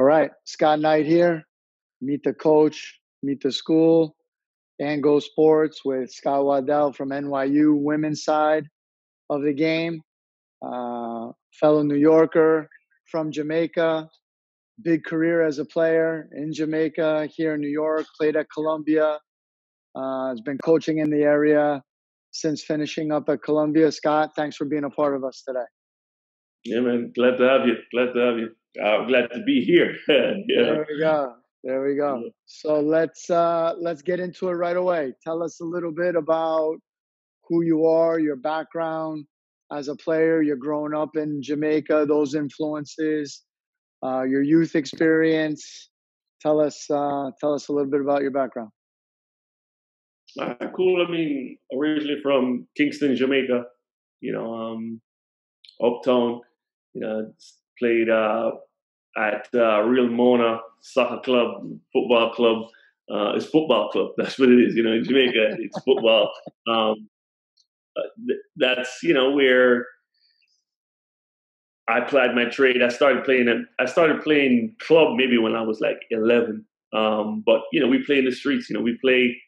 All right, Scott Knight here. Meet the coach, meet the school, and go sports with Scott Waddell from NYU women's side of the game. Fellow New Yorker from Jamaica, big career as a player in Jamaica, here in New York, played at Columbia, has been coaching in the area since finishing up at Columbia. Scott, thanks for being a part of us today. Yeah, man. Glad to have you. Glad to have you. Glad to be here. Yeah. There we go. There we go. Yeah. So let's get into it right away. Tell us a little bit about who you are, your background as a player. You're growing up in Jamaica, those influences, your youth experience. Tell us a little bit about your background. Cool. I mean, originally from Kingston, Jamaica. Uptown. Played at Real Mona Soccer Club, football club. It's football club. That's what it is. In Jamaica, it's football. That's where I applied my trade. I started playing club maybe when I was like 11. But we play in the streets. We play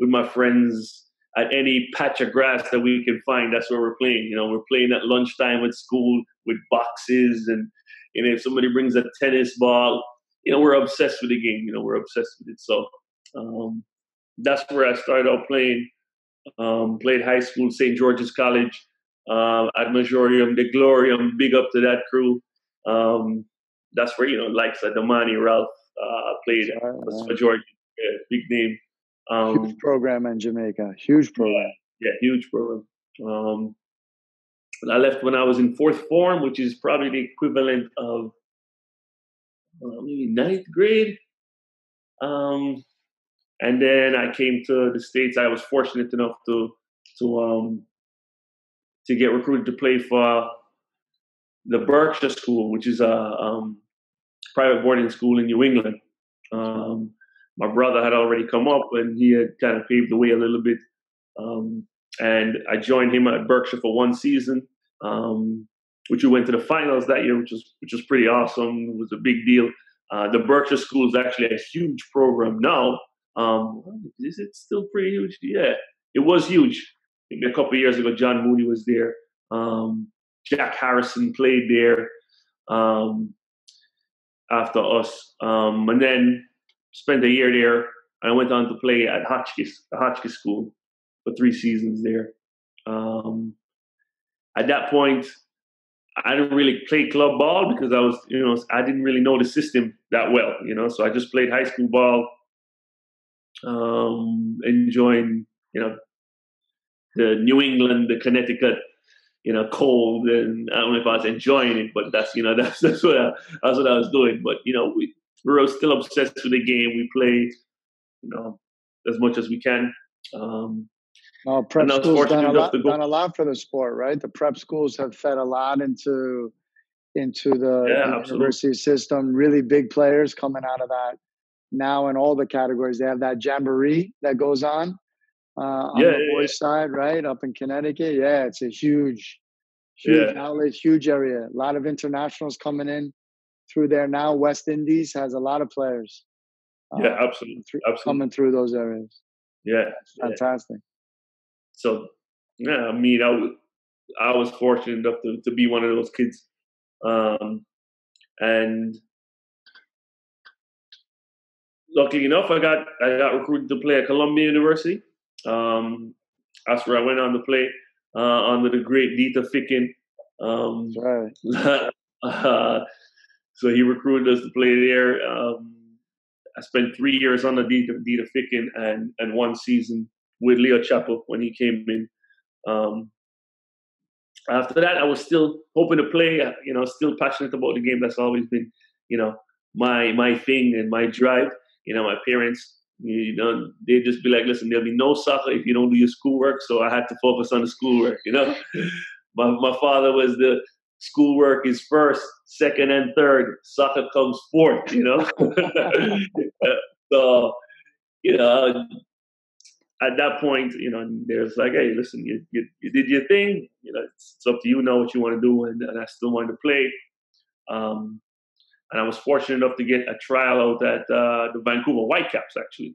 with my friends at any patch of grass that we can find. That's where we're playing. We're playing at lunchtime at school with boxes, and if somebody brings a tennis ball, we're obsessed with the game. We're obsessed with it. So that's where I started out playing. Played high school, St. George's College, ad majorem, de gloriam, big up to that crew. That's where, likes like Damani, Ralph, played for Georgia, big name. Huge program in Jamaica, huge program. Yeah, huge program. I left when I was in fourth form, which is probably the equivalent of maybe ninth grade. And then I came to the States. I was fortunate enough to get recruited to play for the Berkshire School, which is a private boarding school in New England. My brother had already come up, and he had kind of paved the way a little bit. And I joined him at Berkshire for one season, which we went to the finals that year, which was pretty awesome. It was a big deal. The Berkshire School is actually a huge program now. Is it still pretty huge? Yeah, it was huge. Maybe a couple of years ago, John Mooney was there. Jack Harrison played there after us. And then spent a year there. I went on to play at the Hotchkiss School for 3 seasons there. At that point, I didn't really play club ball because I didn't really know the system that well, so I just played high school ball, enjoying, the New England, the Connecticut, cold, and I don't know if I was enjoying it, but that's what I was doing. But, we were still obsessed with the game. We played, as much as we can. Prep schools done a lot for the sport, right? The prep schools have fed a lot into the university system. Really big players coming out of that now in all the categories. They have that jamboree that goes on the boys' side, right, up in Connecticut. Yeah, it's a huge outlet, huge area. A lot of internationals coming in through there now. West Indies has a lot of players. Absolutely. Coming through those areas. Yeah, fantastic. So, I mean, I was fortunate enough to be one of those kids, and luckily enough, I got recruited to play at Columbia University. That's where I went on to play under the great Dieter Ficken. Right. So he recruited us to play there. I spent 3 years under Dieter Ficken and 1 season with Leo Chappell when he came in. After that, I was still hoping to play, still passionate about the game. That's always been, my thing and my drive. My parents, they'd just be like, listen, there'll be no soccer if you don't do your schoolwork. So I had to focus on the schoolwork, My father was the schoolwork is first, second, and third. Soccer comes fourth, So, at that point, there's like, hey, listen, you did your thing. It's up to you now what you want to do, and I still wanted to play. and I was fortunate enough to get a trial out at the Vancouver Whitecaps, actually.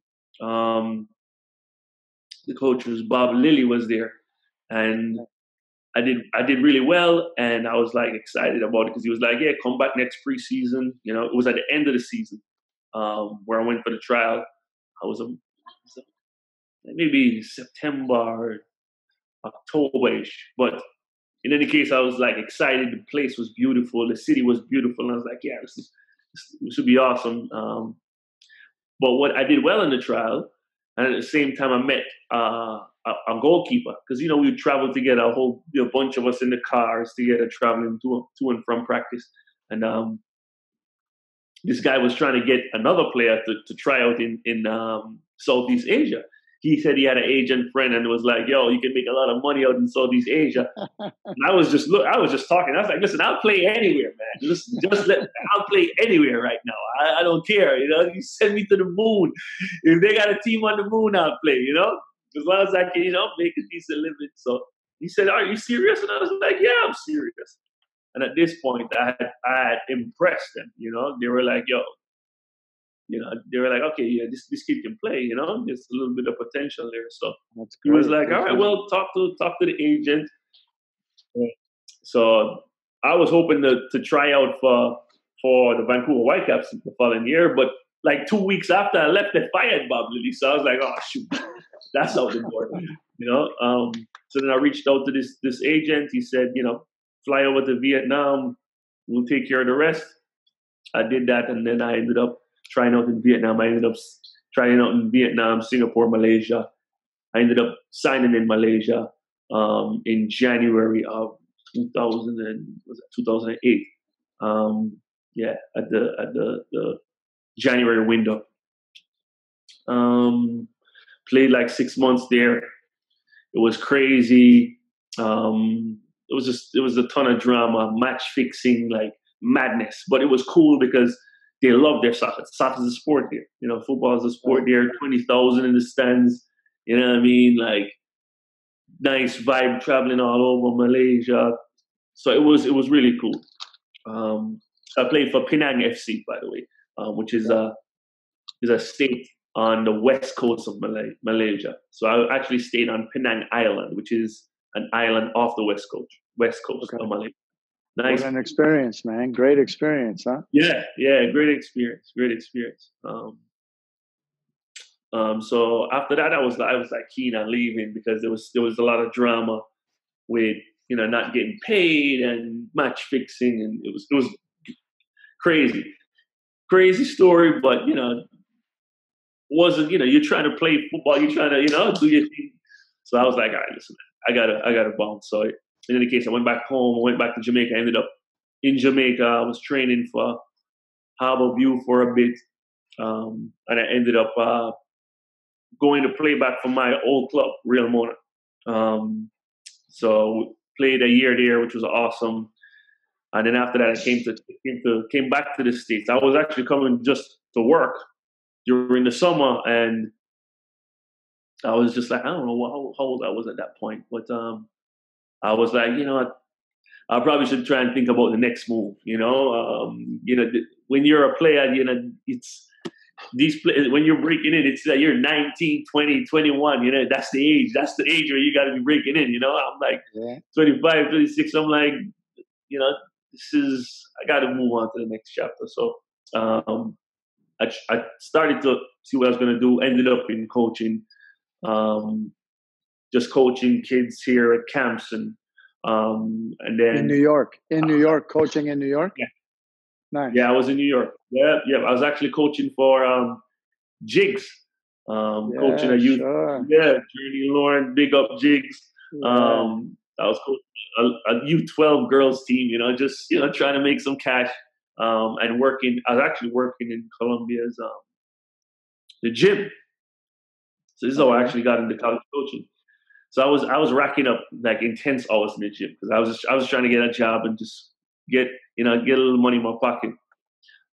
The coach was Bob Lilly was there, and I did really well, and I was like excited about it because he was like, "Yeah, come back next preseason." You know, it was at the end of the season where I went for the trial. I was maybe September or October-ish, but in any case, I was like excited. The place was beautiful, the city was beautiful, and I was like, "Yeah, this should be awesome." But what I did well in the trial, and at the same time, I met a goalkeeper because we would travel together, a whole bunch of us in the cars together, traveling to and from practice. And this guy was trying to get another player to try out in Southeast Asia. He said he had an Asian friend and was like, "Yo, you can make a lot of money out in Southeast Asia." And I was just talking. I was like, "Listen, I'll play anywhere, man. I'll play anywhere right now. I don't care. You send me to the moon. If they got a team on the moon, I'll play. As long as I can, make a decent living." So he said, "Are you serious?" And I was like, "Yeah, I'm serious." And at this point, I had impressed them. They were like, "Yo." They were like, "Okay, yeah, this kid can play, there's a little bit of potential there." So he was like, "All right, well, talk to the agent." So I was hoping to try out for the Vancouver Whitecaps the following year, but like 2 weeks after I left, they fired Bob Lilly. So I was like, "Oh shoot, that's out the door," So then I reached out to this agent. He said, "Fly over to Vietnam. We'll take care of the rest." I did that, and then I ended up trying out in Vietnam. I ended up trying out in Vietnam, Singapore, Malaysia. I ended up signing in Malaysia in January of 2008. At the January window. Played like 6 months there. It was crazy. It was a ton of drama, match fixing, like madness. But it was cool because they love their soccer. Soccer is a sport there. Football is a sport there. 20,000 in the stands. You know what I mean? Like nice vibe traveling all over Malaysia. So it was really cool. I played for Penang FC, by the way, which is a state on the west coast of Malaysia. So I actually stayed on Penang Island, which is an island off the west coast of Malaysia. Nice. What an experience, man. Great experience, huh? Yeah, great experience. So after that, I was like keen on leaving because there was a lot of drama with not getting paid and match fixing, and it was crazy story. But wasn't you're trying to play football, you're trying to do your thing. So I was like, all right, listen, I gotta bounce. So in any case, I went back home. I went back to Jamaica. I ended up in Jamaica. I was training for Harbour View for a bit, and I ended up going to play back for my old club, Real Mona. So played a year there, which was awesome. And then after that, I came back to the States. I was actually coming just to work during the summer, and I was just like, I don't know how old I was at that point, but I was like, I probably should try and think about the next move. When you're a player, it's these players, when you're breaking in, it's like you're 19, 20, 21. That's the age. That's the age where you got to be breaking in. I'm like 25, 26. I'm like, I got to move on to the next chapter. So I started to see what I was going to do. Ended up in coaching, just coaching kids here at camps and then in New York, coaching in New York. Yeah. Nice. Yeah, I was in New York. Yeah. I was actually coaching for Jigs, coaching a youth. Sure. Yeah, Journey Lauren, big up Jigs. I was coaching a U12 girls team. Just trying to make some cash and working. I was actually working in Columbia's the gym. So this is how I actually got into college coaching. So I was racking up like intense hours in the gym because I was trying to get a job and just get a little money in my pocket.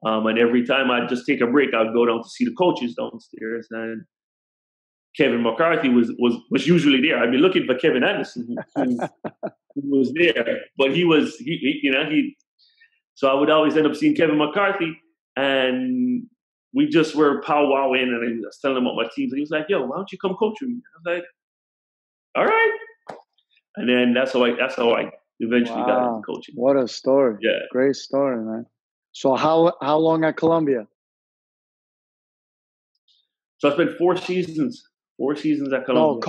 And every time I'd just take a break, I'd go down to see the coaches downstairs, and Kevin McCarthy was usually there. I'd be looking for Kevin Anderson, who was there, but he So I would always end up seeing Kevin McCarthy, and we just were powwowing, and I was telling him about my teams, and he was like, "Yo, why don't you come coach with me?" I was like, "All right." And then that's how I eventually got into coaching. What a story! Yeah, great story, man. So how long at Columbia? So I spent 4 seasons. 4 seasons at Columbia. No,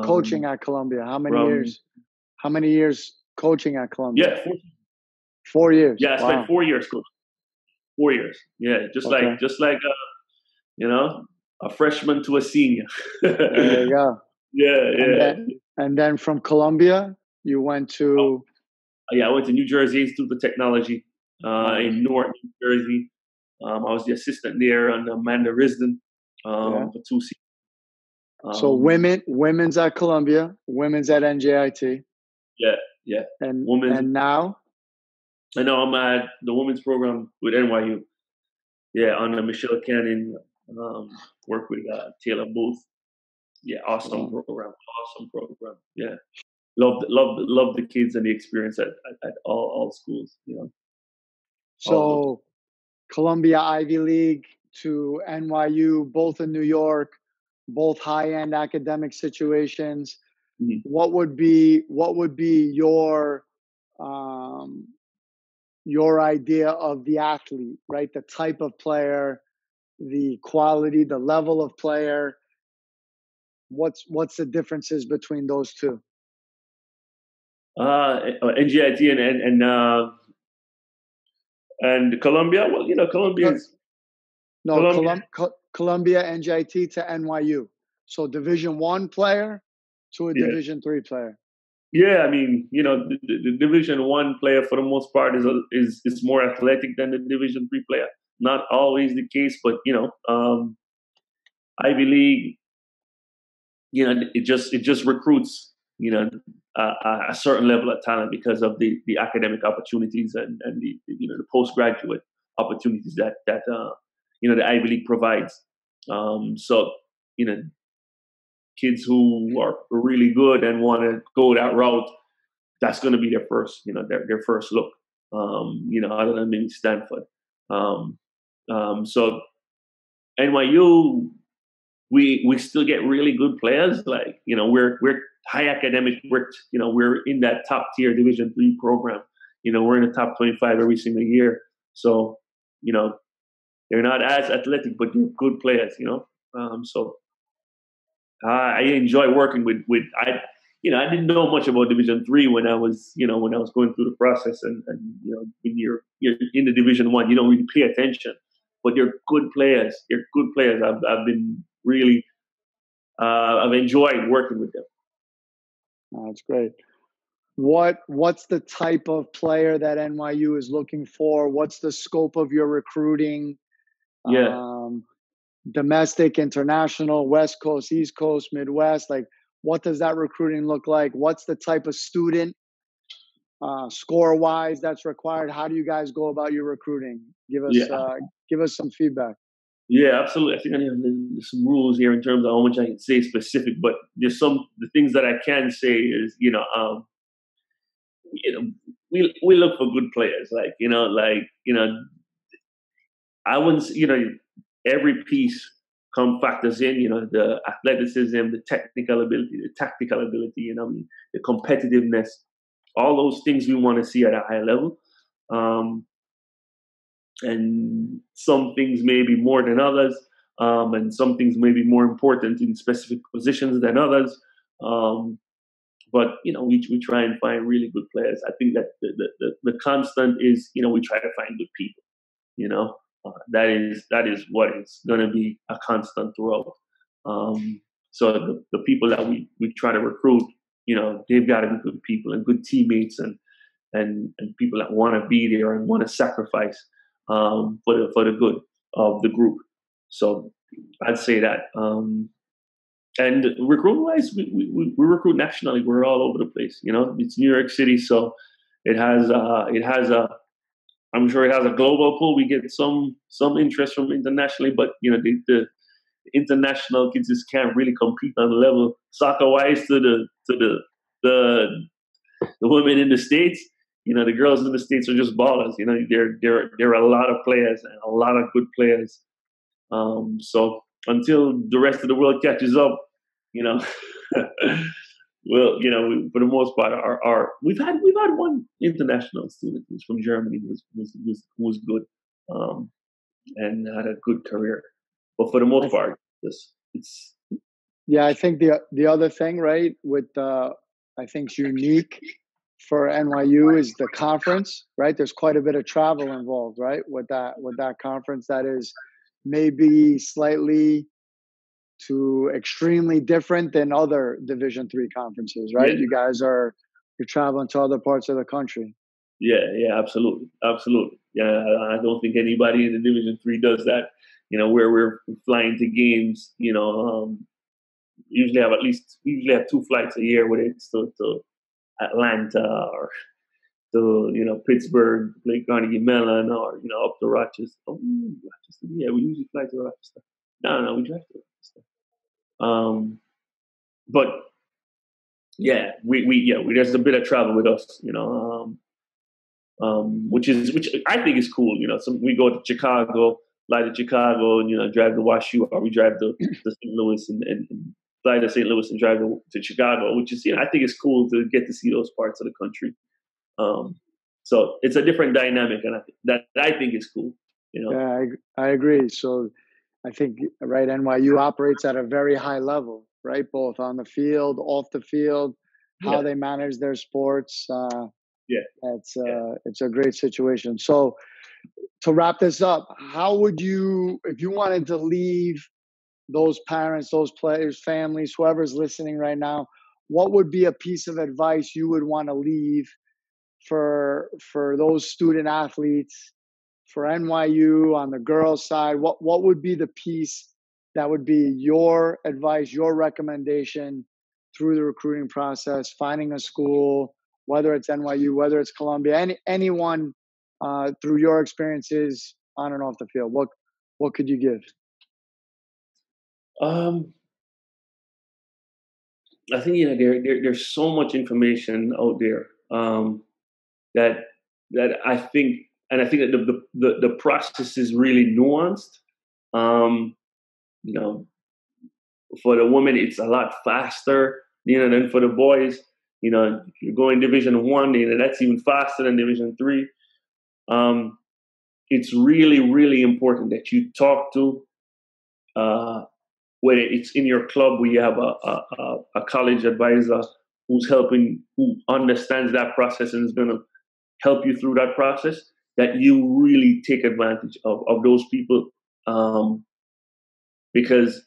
coaching at Columbia. How many years? How many years coaching at Columbia? Yeah, 4 years. Yeah, I spent 4 years coaching. 4 years. Yeah, just like a freshman to a senior. There you go. Yeah. And then from Columbia, you went to. I went to New Jersey Institute of Technology in Newark, New Jersey. I was the assistant there under Amanda Risden for 2 seasons. So women's at Columbia, women's at NJIT. Yeah. And now? I know I'm at the women's program with NYU. Yeah, under Michelle Cannon, work with Taylor Booth. Yeah, awesome program. Yeah, love the kids and the experience at all schools. So, Columbia Ivy League to NYU, both in New York, both high-end academic situations. Mm-hmm. What would be your idea of the athlete, right? The type of player, the quality, the level of player. What's the differences between those two? NGIT and Columbia. Well, Columbia is Columbia NJIT to NYU. So Division I player to a Division III player. Yeah, I mean, the Division I player for the most part is more athletic than the Division III player. Not always the case, but Ivy League, it just recruits, a certain level of talent because of the academic opportunities and the postgraduate opportunities that the Ivy League provides. So kids who are really good and want to go that route, that's going to be their first, their first look. Other than maybe Stanford. So NYU, we still get really good players. Like, we're high academic. We're in that top tier Division III program. We're in the top 25 every single year. So, they're not as athletic, but they're good players. So I enjoy working with. I didn't know much about Division III when I was going through the process, and when you're in the Division I, you don't really pay attention. But they're good players. I've been really, I've enjoyed working with them. That's great. What's the type of player that NYU is looking for? What's the scope of your recruiting? Yeah. Domestic, international, West Coast, East Coast, Midwest. Like, what does that recruiting look like? What's the type of student, score-wise, that's required? How do you guys go about your recruiting? Give us some feedback. Yeah, absolutely. I think there's some rules here in terms of how much I can say specific, but there's the things that I can say is, we look for good players. I wouldn't, every piece factors in, the athleticism, the technical ability, the tactical ability, the competitiveness, all those things we want to see at a high level. And some things may be more than others, and some things may be more important in specific positions than others. But we try and find really good players. I think that the constant is, we try to find good people. That is what is going to be a constant throughout. So the people that we try to recruit, they've got to be good people and good teammates and people that want to be there and want to sacrifice for the good of the group. So I'd say that. And recruiting wise, we recruit nationally. We're all over the place. It's New York City, so it has I'm sure it has a global pool. We get some interest from internationally, but the international kids just can't really compete on the level soccer wise to the women in the States. the girls in the States are just ballers. There are a lot of players and a lot of good players. So until the rest of the world catches up, well, for the most part, we've had one international student who's from Germany who was good, and had a good career. But for the most part, it's. Yeah, I think the other thing, right, with I think is unique for NYU is the conference, right? There's quite a bit of travel involved, right, with that conference. That is maybe slightly to extremely different than other Division III conferences, right? Yeah. You're traveling to other parts of the country. Yeah, absolutely. Yeah, I don't think anybody in the Division III does that. Where we're flying to games. Usually have 2 flights a year, whether it's to Atlanta or to Pittsburgh, play Carnegie Mellon, or up to Rochester. Rochester. Yeah, we usually fly to Rochester. No, we drive to Rochester. But yeah, there's a bit of travel with us, which I think is cool. We go to Chicago, fly to Chicago, and drive to WashU, or we drive to St. Louis and fly to St. Louis and drive to Chicago, which is I think it's cool to get to see those parts of the country. So it's a different dynamic, and I think is cool. Yeah, I agree. So I think NYU operates at a very high level, right? Both on the field, off the field, how they manage their sports. It's a great situation. So to wrap this up, how would you, if you wanted to leave those parents, those players, families, whoever's listening right now, what would be a piece of advice you would want to leave for those student athletes, for NYU on the girls' side? What would be the piece that would be your advice, your recommendation through the recruiting process, finding a school, whether it's NYU, whether it's Columbia, anyone through your experiences on and off the field? What could you give? I think there's so much information out there that I think, and I think that the process is really nuanced. For the women, it's a lot faster, than for the boys. If you're going Division I, that's even faster than Division III. It's really, really important that you talk to, whether it's in your club where you have a college advisor who understands that process and is going to help you through that process, that you really take advantage of those people. Because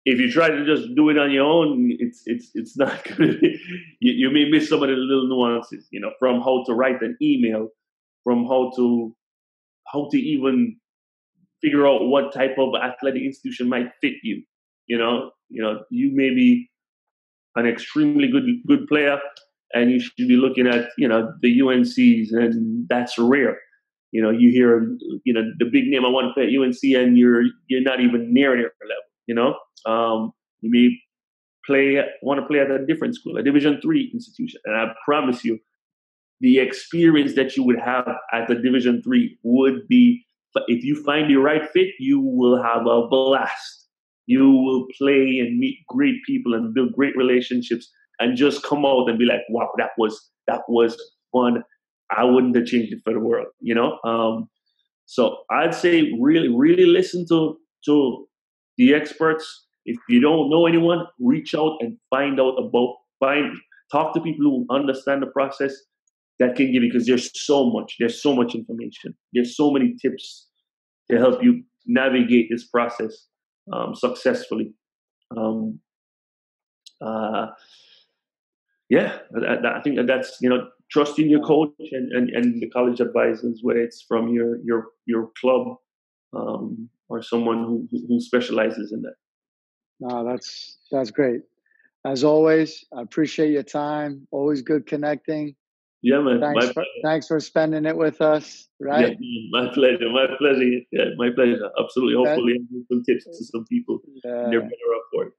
if you try to just do it on your own, it's not good. You may miss some of the little nuances, from how to write an email, from how to even figure out what type of athletic institution might fit you. You may be an extremely good player, and you should be looking at the UNCs, and that's rare. You hear the big name I want to play at UNC, and you're not even near their level. You may want to play at a different school, a Division III institution, and I promise you, the experience that you would have at the Division III would be, if you find the right fit, you will have a blast. You will play and meet great people and build great relationships, and just come out and be like, wow, that was fun. I wouldn't have changed it for the world, So I'd say really, really listen to the experts. If you don't know anyone, reach out and talk to people who understand the process that can give you, because there's so much information. There's so many tips to help you navigate this process successfully. I think that's trusting your coach and the college advisors, whether it's from your club or someone who specializes in that. No, that's great. As always, I appreciate your time. Always good connecting. Yeah, man. Thanks for spending it with us. Right? Yeah, my pleasure. Yeah, my pleasure. Absolutely. Hopefully, I give some tips to some people. And they're better up for it.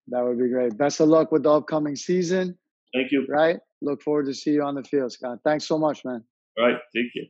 That would be great. Best of luck with the upcoming season. Thank you. Right? Look forward to see you on the field, Scott. Thanks so much, man. All right. Take care.